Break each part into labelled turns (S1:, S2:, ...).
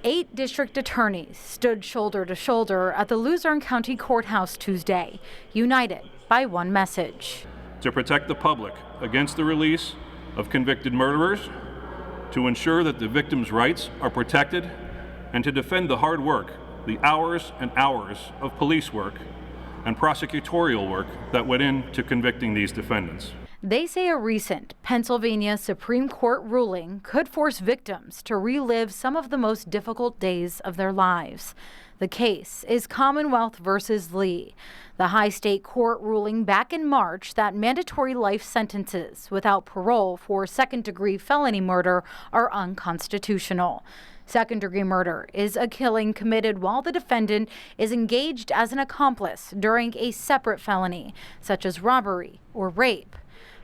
S1: 8 district attorneys stood shoulder to shoulder at the Luzerne-County Courthouse Tuesday, united by one message:
S2: to protect the public against the release of convicted murderers, to ensure that the victims' rights are protected, and to defend the hard work, the hours and hours of police work and prosecutorial work that went into convicting these defendants.
S1: They say a recent Pennsylvania Supreme Court ruling could force victims to relive some of the most difficult days of their lives. The case is Commonwealth versus Lee, the high state court ruling back in March that mandatory life sentences without parole for second-degree felony murder are unconstitutional. Second-degree murder is a killing committed while the defendant is engaged as an accomplice during a separate felony, such as robbery or rape.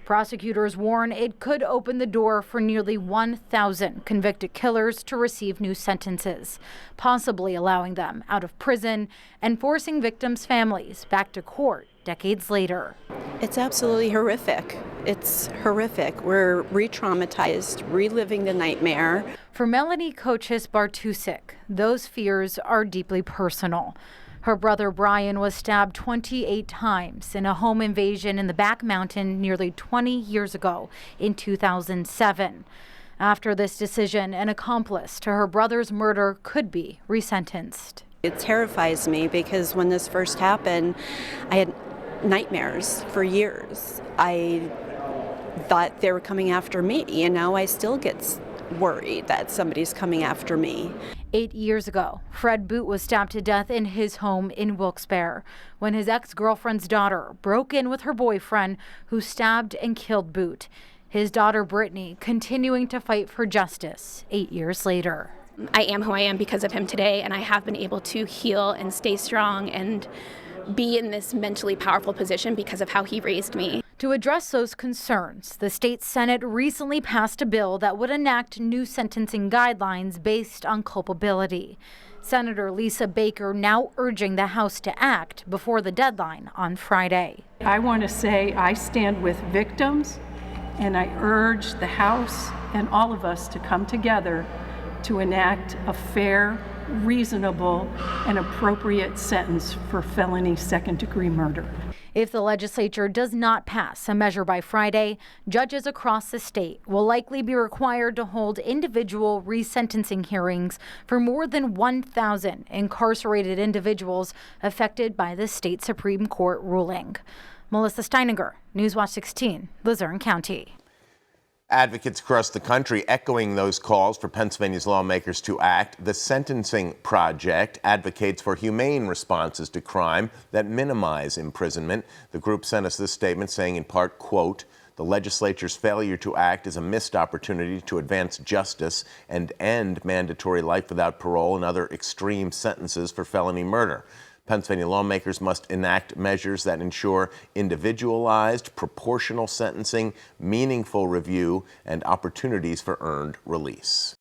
S1: Prosecutors warn it could open the door for nearly 1,000 convicted killers to receive new sentences, possibly allowing them out of prison and forcing victims' families back to court decades later.
S3: It's absolutely horrific. It's horrific. We're re-traumatized, reliving the nightmare.
S1: For Melanie Kochis-Bartusik, those fears are deeply personal. Her brother Brian was stabbed 28 times in a home invasion in the Back Mountain nearly 20 years ago in 2007. After this decision, an accomplice to her brother's murder could be resentenced.
S3: It terrifies me because when this first happened, I had nightmares for years. I thought they were coming after me. I still get worried that somebody's coming after me.
S1: 8 years ago, Fred Boot was stabbed to death in his home in Wilkes-Barre when his ex-girlfriend's daughter broke in with her boyfriend, who stabbed and killed Boot. His daughter Brittany continuing to fight for justice 8 years later.
S4: I am who I am because of him today, and I have been able to heal and stay strong and be in this mentally powerful position because of how he raised me.
S1: To address those concerns, the state Senate recently passed a bill that would enact new sentencing guidelines based on culpability. Senator Lisa Baker now urging the House to act before the deadline on Friday.
S5: I want to say I stand with victims, and I urge the House and all of us to come together to enact a fair, reasonable, and appropriate sentence for felony second-degree murder.
S1: If the legislature does not pass a measure by Friday, judges across the state will likely be required to hold individual resentencing hearings for more than 1,000 incarcerated individuals affected by the state Supreme Court ruling. Melissa Steininger, Newswatch 16, Luzerne County.
S6: Advocates across the country echoing those calls for Pennsylvania's lawmakers to act. The Sentencing Project advocates for humane responses to crime that minimize imprisonment. The group sent us this statement saying in part, quote, "The legislature's failure to act is a missed opportunity to advance justice and end mandatory life without parole and other extreme sentences for felony murder. Pennsylvania lawmakers must enact measures that ensure individualized, proportional sentencing, meaningful review, and opportunities for earned release."